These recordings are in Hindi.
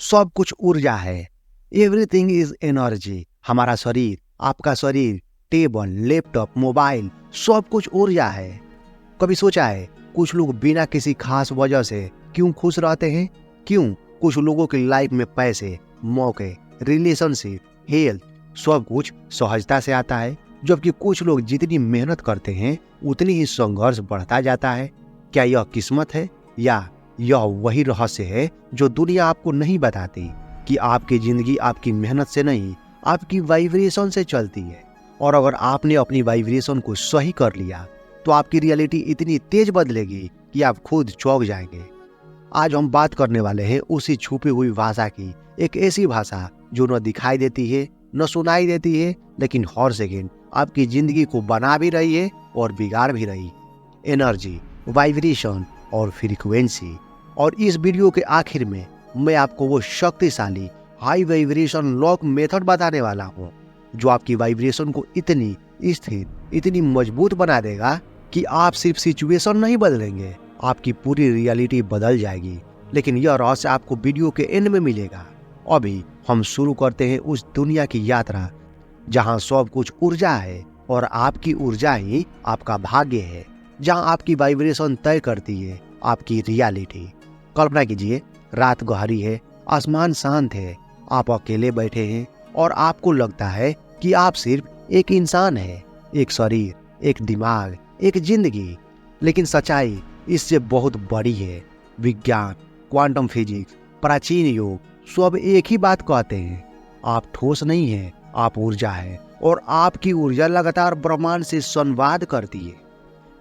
सब कुछ ऊर्जा है। Everything is energy. हमारा शरीर, आपका शरीर, टेबल, लैपटॉप, मोबाइल, सब कुछ ऊर्जा है। कभी सोचा है कुछ लोग बिना किसी खास वजह से क्यों खुश रहते हैं? क्यों? कुछ लोगों की लाइफ में पैसे, मौके, रिलेशनशिप, हेल्थ, सब कुछ सहजता से आता है, जबकि कुछ लोग जितनी मेहनत करते हैं उतनी ही संघर्ष बढ़ता जाता है। क्या यह किस्मत है या यह वही रहस्य है जो दुनिया आपको नहीं बताती कि आपकी जिंदगी आपकी मेहनत से नहीं, आपकी वाइब्रेशन से चलती है। और अगर आपने अपनी वाइब्रेशन को सही कर लिया तो आपकी रियलिटी इतनी तेज बदलेगी कि आप खुद चौंक जाएंगे। आज हम बात करने वाले हैं उसी छुपी हुई भाषा की, एक ऐसी भाषा जो न दिखाई देती है न सुनाई देती है, लेकिन हर सेकेंड आपकी जिंदगी को बना भी रही है और बिगाड़ भी रही। एनर्जी, वाइब्रेशन और फ्रीक्वेंसी। और इस वीडियो के आखिर में मैं आपको वो शक्तिशाली हाई वाइब्रेशन लॉक मेथड बताने वाला हूँ जो आपकी वाइब्रेशन को इतनी स्थिर, इतनी मजबूत बना देगा कि आप सिर्फ सिचुएशन नहीं बदलेंगे, आपकी पूरी रियलिटी बदल जाएगी। लेकिन यह रहस्य आपको वीडियो के एंड में मिलेगा। अभी हम शुरू करते हैं उस दुनिया की यात्रा जहां सब कुछ ऊर्जा है और आपकी ऊर्जा ही आपका भाग्य है, जहां आपकी वाइब्रेशन तय करती है आपकी रियलिटी। कल्पना कीजिए, रात गहरी है, आसमान शांत है, आप अकेले बैठे हैं और आपको लगता है कि आप सिर्फ एक इंसान है, एक शरीर, एक दिमाग, एक जिंदगी। लेकिन सच्चाई इससे बहुत बड़ी है। विज्ञान, क्वांटम फिजिक्स, प्राचीन योग सब एक ही बात कहते हैं, आप ठोस नहीं हैं, आप ऊर्जा है और आपकी ऊर्जा लगातार ब्रह्मांड से संवाद करती है।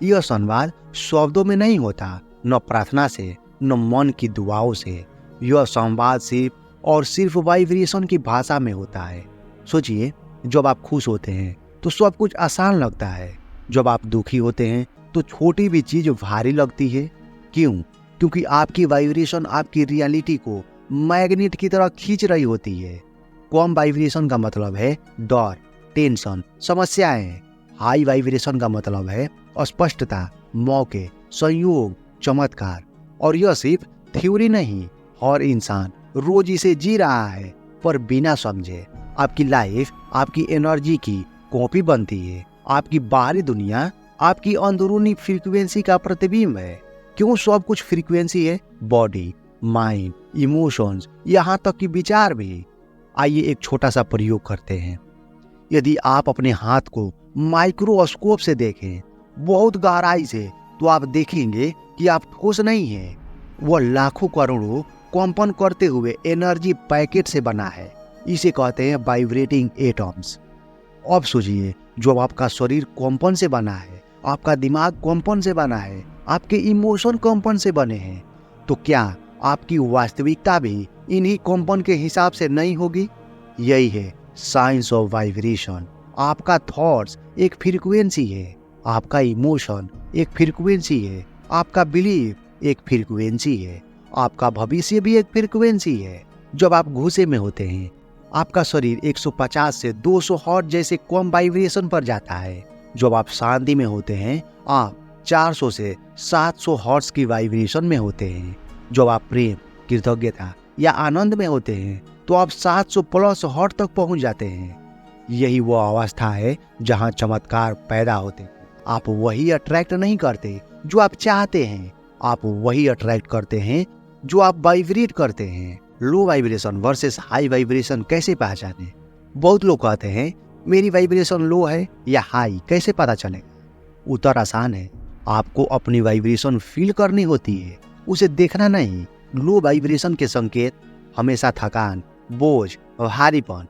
यह संवाद शब्दों में नहीं होता, न प्रार्थना से, न मन की दुआओं से। यह संवाद सिर्फ और सिर्फ वाइब्रेशन की भाषा में होता है। सोचिए, जब आप खुश होते हैं तो सब कुछ आसान लगता है, जब आप दुखी होते हैं तो छोटी भी चीज भारी लगती है। क्यों? क्योंकि आपकी वाइब्रेशन आपकी रियलिटी को मैग्नेट की तरह खींच रही होती है। कम वाइब्रेशन का मतलब है डर, टेंशन, समस्याएं। हाई वाइब्रेशन का मतलब है स्पष्टता, मौके, संयोग, चमत्कार। और यह सिर्फ थ्योरी नहीं, हर इंसान रोज इसे जी रहा है, पर बिना समझे। आपकी लाइफ आपकी एनर्जी की कॉपी बनती है। आपकी बाहरी दुनिया आपकी अंदरूनी फ्रीक्वेंसी का प्रतिबिंब है। क्यों सब कुछ फ्रीक्वेंसी है? बॉडी, माइंड, इमोशंस, यहाँ तक कि विचार भी। आइए एक छोटा सा प्रयोग करते हैं। यदि आप अपने हाथ को माइक्रोस्कोप से देखें, बहुत गहराई से, तो आप देखेंगे कि आप ठोस नहीं हैं। वह लाखों करोड़ों कंपन करते हुए एनर्जी पैकेट से बना है। इसे कहते हैं वाइब्रेटिंग एटम्स। अब सोचिए, जो आपका शरीर कंपन से बना है, आपका दिमाग कंपन से बना है, आपके इमोशन कंपन से बने हैं, तो क्या आपकी वास्तविकता भी इन्हीं कंपन के हिसाब से नहीं होगी? यही है साइंस ऑफ वाइब्रेशन। आपका थॉट्स एक फ्रीक्वेंसी है, आपका इमोशन एक फ्रीक्वेंसी है, आपका बिलीफ एक फ्रीक्वेंसी है, आपका भविष्य भी एक फ्रीक्वेंसी है। जब आप गुस्से में होते हैं, आपका शरीर 150 से 200 हर्ट्ज जैसे कम वाइब्रेशन पर जाता है। जब आप शांति में होते हैं, आप 400 से 700 हर्ट्ज की वाइब्रेशन में होते हैं। जब आप प्रेम, कृतज्ञता या आनंद में होते हैं तो आप 700 प्लस हर्ट्ज तक पहुंच जाते हैं। यही वो अवस्था है जहां चमत्कार पैदा होते हैं। आप वही अट्रैक्ट नहीं करते जो आप चाहते हैं, आप वही अट्रैक्ट करते हैं जो आप वाइब्रेट करते हैं। Low vibration versus high vibration कैसे पहचाने? बहुत लोग कहते हैं मेरी वाइब्रेशन लो है या हाई, कैसे पता चलेगा? उत्तर आसान है, आपको अपनी वाइब्रेशन फील करनी होती है, उसे देखना नहीं। लो वाइब्रेशन के संकेत हमेशा थकान, बोझ, भारीपन,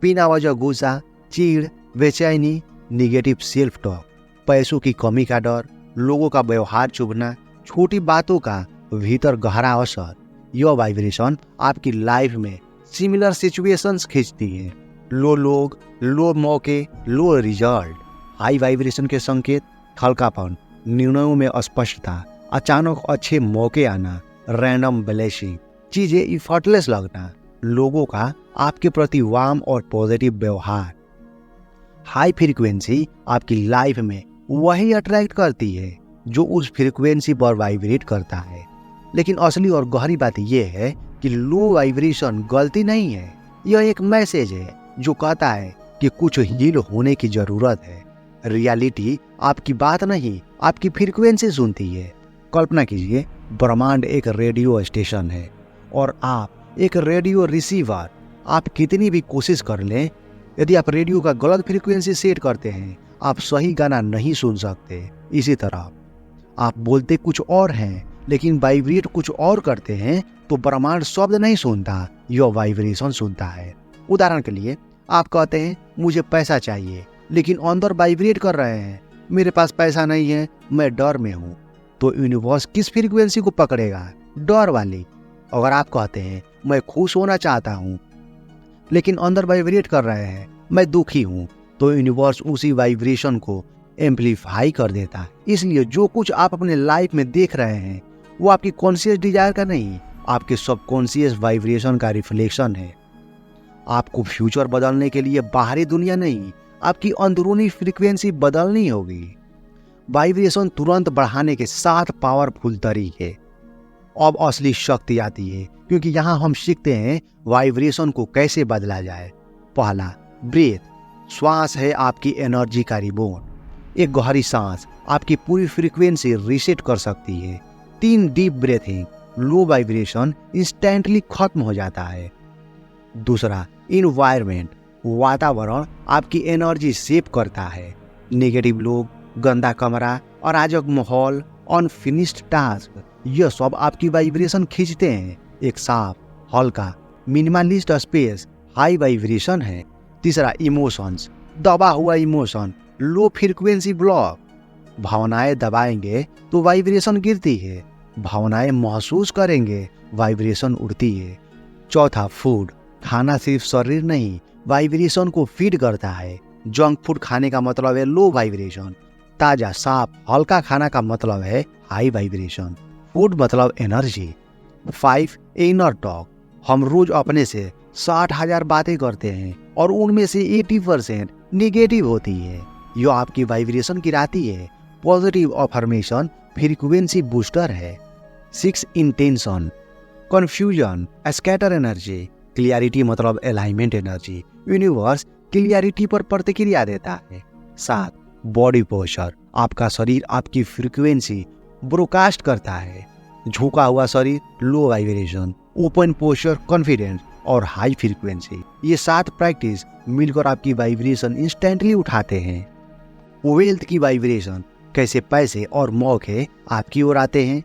बिना वजह गुस्सा, चिढ़, बेचैनी, निगेटिव सेल्फ टॉक, पैसों की कमी का डर, लोगों का व्यवहार चुभना, छोटी बातों का भीतर गहरा असर। यह वाइब्रेशन आपकी लाइफ में सिमिलर सिचुएशंस खींचती है। लो लोग, लो मौके, लो रिजल्ट। हाई वाइब्रेशन के संकेत हल्कापन, निर्णयों में स्पष्टता, अचानक अच्छे मौके आना, रैंडम ब्लेसिंग, चीजें इफर्टलेस लगना, लोगों का आपके प्रति वार्म और पॉजिटिव व्यवहार। हाई फ्रीक्वेंसी आपकी लाइफ में वही अट्रैक्ट करती है जो उस फ्रीक्वेंसी पर वाइब्रेट करता है। लेकिन असली और गहरी बात यह है कि लो वाइब्रेशन गलती नहीं है, यह एक मैसेज है जो कहता है कि कुछ हील होने की जरूरत है। रियलिटी आपकी बात नहीं, आपकी फ्रीक्वेंसी सुनती है। कल्पना कीजिए, ब्रह्मांड एक रेडियो स्टेशन है और आप एक रेडियो रिसीवर। आप कितनी भी कोशिश कर लें, यदि आप रेडियो का गलत फ्रीक्वेंसी सेट करते हैं, आप सही गाना नहीं सुन सकते। इसी तरह आप बोलते कुछ और हैं लेकिन वाइब्रेट कुछ और करते हैं, तो ब्रह्मांड शब्द नहीं सुनता, यह वाइब्रेशन सुनता है। उदाहरण के लिए, आप कहते हैं मुझे पैसा चाहिए, लेकिन अंदर वाइब्रेट कर रहे हैं, मेरे पास पैसा नहीं है, मैं डर में हूँ। तो यूनिवर्स किस फ्रीक्वेंसी को पकड़ेगा? डर वाली। अगर आप कहते हैं मैं खुश होना चाहता हूँ, लेकिन अंदर वाइब्रेट कर रहे हैं मैं दुखी हूँ, तो यूनिवर्स उसी वाइब्रेशन को एम्पलीफाई कर देता है। इसलिए जो कुछ आप अपने लाइफ में देख रहे हैं वो आपकी कॉन्शियस डिजायर का नहीं, आपके सबकॉन्शियस वाइब्रेशन का रिफ्लेक्शन है। आपको फ्यूचर बदलने के लिए बाहरी दुनिया नहीं, आपकी अंदरूनी फ्रीक्वेंसी बदलनी होगी। वाइब्रेशन तुरंत बढ़ाने के 7 पावरफुल तरीके। अब असली शक्ति आती है, क्योंकि यहाँ हम सीखते हैं वाइब्रेशन को कैसे बदला जाए। पहला, ब्रेथ। श्वास है आपकी एनर्जी का रिमोट। एक गहरी सांस आपकी पूरी फ्रीक्वेंसी रीसेट कर सकती है। 3 deep breathing, low vibration instantly खत्म हो जाता है। दूसरा, इन्वायरमेंट। वातावरण आपकी एनर्जी सेव करता है। नेगेटिव लोग, गंदा कमरा, अराजक माहौल, अनफिनिश्ड टास्क, यह सब आपकी वाइब्रेशन खींचते हैं। एक साफ, हल्का, मिनिमलिस्ट स्पेस हाई वाइब्रेशन है। तीसरा, इमोशंस। दबा हुआ इमोशन, लो फ्रीक्वेंसी ब्लॉक। भावनाएं दबाएंगे तो वाइब्रेशन गिरती है, भावनाएं महसूस करेंगे, वाइब्रेशन उड़ती है। चौथा, फूड। खाना सिर्फ शरीर नहीं, वाइब्रेशन को फीड करता है। जंक फूड खाने का मतलब है लो वाइब्रेशन। ताजा, साफ, हल्का खाना का मतलब है हाई वाइब्रेशन। फूड मतलब एनर्जी। 5, inner talk. हम रोज अपने से 60,000 बातें करते हैं और उनमें से 80% निगेटिव होती है। यह आपकी वाइब्रेशन गिराती है। पॉजिटिव अफर्मेशन फ्रीक्वेंसी बूस्टर है। 6, intention. Confusion, scatter energy. Clarity मतलब अलाइनमेंट एनर्जी। यूनिवर्स क्लियरिटी पर प्रतिक्रिया देता है। 7, बॉडी पोस्चर। आपका शरीर आपकी फ्रीक्वेंसी ब्रोडकास्ट करता है। झुका हुआ शरीर low vibration, open posture confidence और हाई फ्रीक्वेंसी। ये 7 प्रैक्टिस मिलकर आपकी वाइब्रेशन इंस्टेंटली उठाते हैं। वेल्थ की वाइब्रेशन, कैसे पैसे और मौके आपकी ओर आते हैं।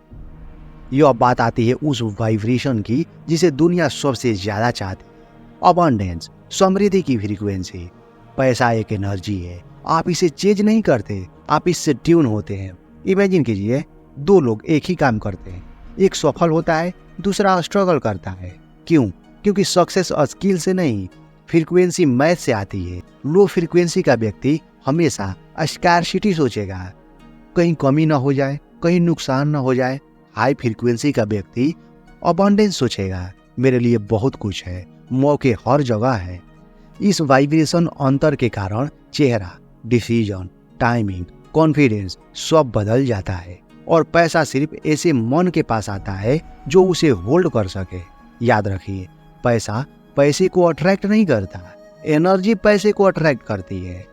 यह बात आती है उस वाइब्रेशन की जिसे दुनिया सबसे ज्यादा चाहती है। अबंडेंस, समृद्धि की फ्रीक्वेंसी। पैसा एक एनर्जी है, आप इसे चेंज नहीं करते, आप इससे ट्यून होते हैं। इमेजिन कीजिए, 2 लोग एक ही काम करते हैं, एक सफल होता है, दूसरा स्ट्रगल करता है। क्यों? क्योंकि सक्सेस स्किल से नहीं, फ्रीक्वेंसी मैथ से आती है। लो फ्रीक्वेंसी का व्यक्ति हमेशा स्कैरसिटी सोचेगा, कहीं कमी ना हो जाए, कहीं नुकसान ना हो जाए। हाई फ्रीक्वेंसी का व्यक्ति अबंडेंस सोचेगा, मेरे लिए बहुत कुछ है, मौके हर जगह है। इस वाइब्रेशन अंतर के कारण चेहरा, डिसीजन, टाइमिंग, कॉन्फिडेंस सब बदल जाता है और पैसा सिर्फ ऐसे मन के पास आता है जो उसे होल्ड कर सके। याद रखिए, पैसा पैसे को अट्रैक्ट नहीं करता, एनर्जी पैसे को अट्रैक्ट करती है।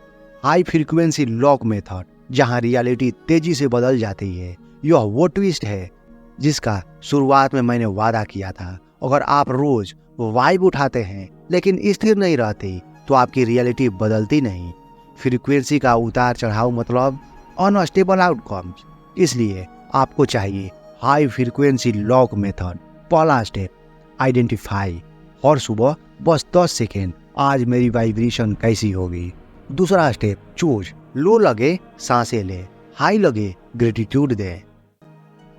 हाई फ्रीक्वेंसी लॉक मेथड, जहां रियलिटी तेजी से बदल जाती है। यह वो ट्विस्ट है जिसका शुरुआत में मैंने वादा किया था। अगर आप रोज वाइब उठाते हैं लेकिन स्थिर नहीं रहती, तो आपकी रियलिटी बदलती नहीं। फ्रीक्वेंसी का उतार चढ़ाव मतलब अनस्टेबल आउटकम्स। इसलिए आपको चाहिए हाई फ्रीक्वेंसी लॉक मेथड। पहला स्टेप, आइडेंटिफाई। हर सुबह बस 10 सेकेंड, आज मेरी वाइब्रेशन कैसी होगी। दूसरा स्टेप, चूज। लो लगे सांसें ले, हाई लगे ग्रेटिट्यूड दे।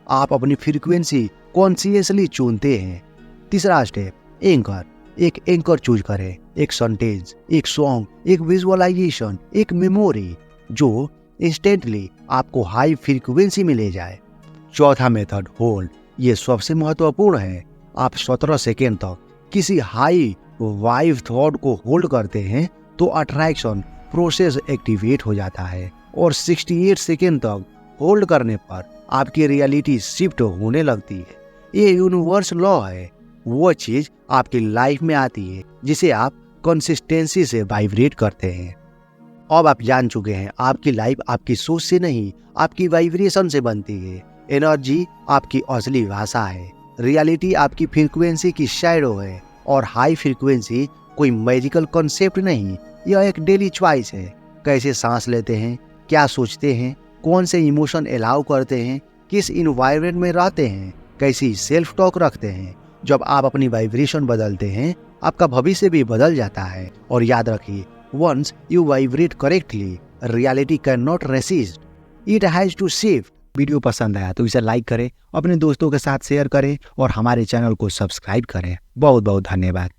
आप अपनी फ्रीक्वेंसी कॉन्शियसली चुनते हैं। तीसरा स्टेप, एंकर। एक एंकर चूज करें, एक सेंटेंस, एक सॉन्ग, एक विजुअलाइजेशन, एक मेमोरी जो इंस्टेंटली आपको हाई फ्रीक्वेंसी में ले जाए। चौथा मेथड, होल्ड। ये सबसे महत्वपूर्ण है। आप 17 सेकेंड तक किसी हाई वाइब थॉट को होल्ड करते हैं तो अट्रैक्शन प्रोसेस एक्टिवेट हो जाता है और 68 सेकेंड तक होल्ड करने पर आपकी रियलिटी शिफ्ट होने लगती है। ये यूनिवर्स लॉ है। वो चीज आपकी लाइफ में आती है जिसे आप कंसिस्टेंसी से वाइब्रेट करते हैं। अब आप जान चुके हैं आपकी लाइफ आपकी सोच से नहीं, आपकी वाइब्रेशन से बनती है। एनर्जी आपकी असली भाषा है, रियलिटी आपकी फ्रीक्वेंसी की शैडो है, और हाई फ्रीक्वेंसी कोई मैजिकल कॉन्सेप्ट नहीं, यह एक डेली चॉइस है। कैसे सांस लेते हैं, क्या सोचते हैं, कौन से इमोशन अलाउ करते हैं, किस इन्वायरमेंट में रहते हैं, कैसी सेल्फ टॉक रखते हैं। जब आप अपनी वाइब्रेशन बदलते हैं, आपका भविष्य भी बदल जाता है। और याद रखिए, once you vibrate correctly, reality can not resist, it has to shift. Video पसंद आया तो इसे लाइक करें, अपने दोस्तों के साथ शेयर करें और हमारे चैनल को सब्सक्राइब करें। बहुत बहुत धन्यवाद।